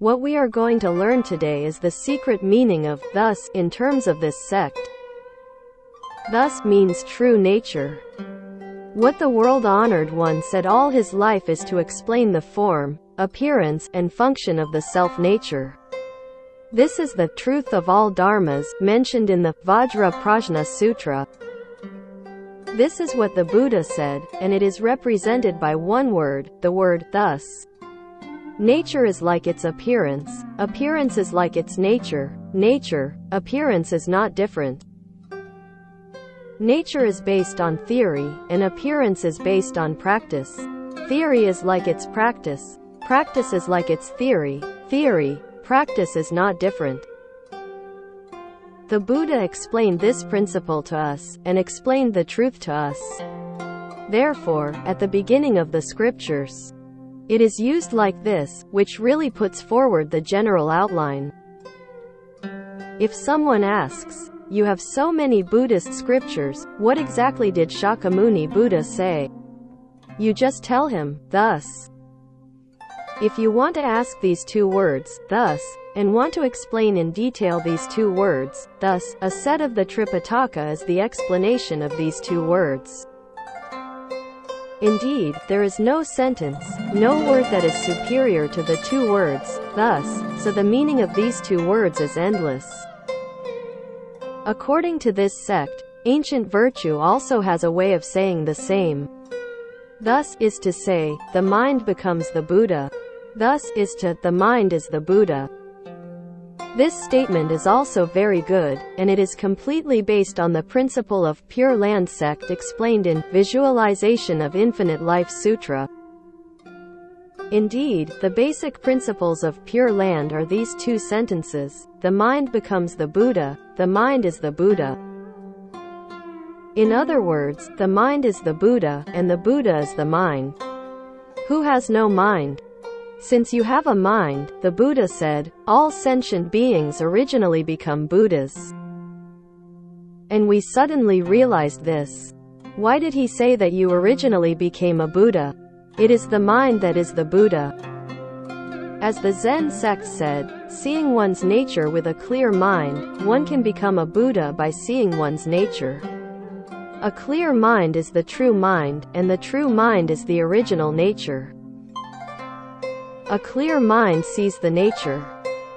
What we are going to learn today is the secret meaning of thus in terms of this sect. Thus means true nature. What the world-honored one said all his life is to explain the form, appearance, and function of the self-nature. This is the truth of all dharmas, mentioned in the Vajra Prajna Sutra. This is what the Buddha said, and it is represented by one word, the word thus. Nature is like its appearance. Appearance is like its nature. Nature, appearance is not different. Nature is based on theory, and appearance is based on practice. Theory is like its practice. Practice is like its theory. Theory, practice is not different. The Buddha explained this principle to us, and explained the truth to us. Therefore, at the beginning of the scriptures, it is used like this, which really puts forward the general outline. If someone asks, "You have so many Buddhist scriptures, what exactly did Shakyamuni Buddha say?" You just tell him, thus. If you want to ask these two words, thus, and want to explain in detail these two words, thus, a set of the Tripitaka is the explanation of these two words. Indeed, there is no sentence, no word that is superior to the two words, thus, so the meaning of these two words is endless. According to this sect, ancient virtue also has a way of saying the same. Thus is to say, the mind becomes the Buddha. Thus is to, the mind is the Buddha. This statement is also very good, and it is completely based on the principle of Pure Land sect explained in Visualization of Infinite Life Sutra. Indeed, the basic principles of Pure Land are these two sentences: the mind becomes the Buddha, the mind is the Buddha. In other words, the mind is the Buddha, and the Buddha is the mind. Who has no mind? Since you have a mind, the Buddha said, all sentient beings originally become Buddhas. And we suddenly realized this. Why did he say that you originally became a Buddha? It is the mind that is the Buddha. As the Zen sect said, seeing one's nature with a clear mind, one can become a Buddha by seeing one's nature. A clear mind is the true mind, and the true mind is the original nature. A clear mind sees the nature.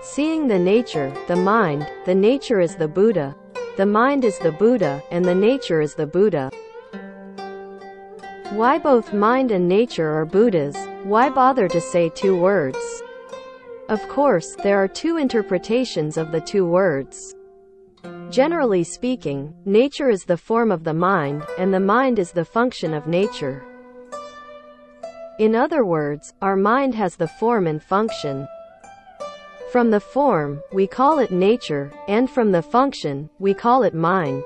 Seeing the nature, the nature is the Buddha. The mind is the Buddha, and the nature is the Buddha. Why both mind and nature are Buddhas? Why bother to say two words? Of course, there are two interpretations of the two words. Generally speaking, nature is the form of the mind, and the mind is the function of nature. In other words, our mind has the form and function. From the form, we call it nature, and from the function, we call it mind.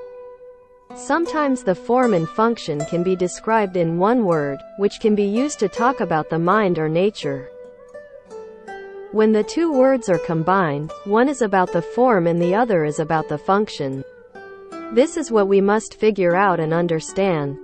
Sometimes the form and function can be described in one word, which can be used to talk about the mind or nature. When the two words are combined, one is about the form and the other is about the function. This is what we must figure out and understand.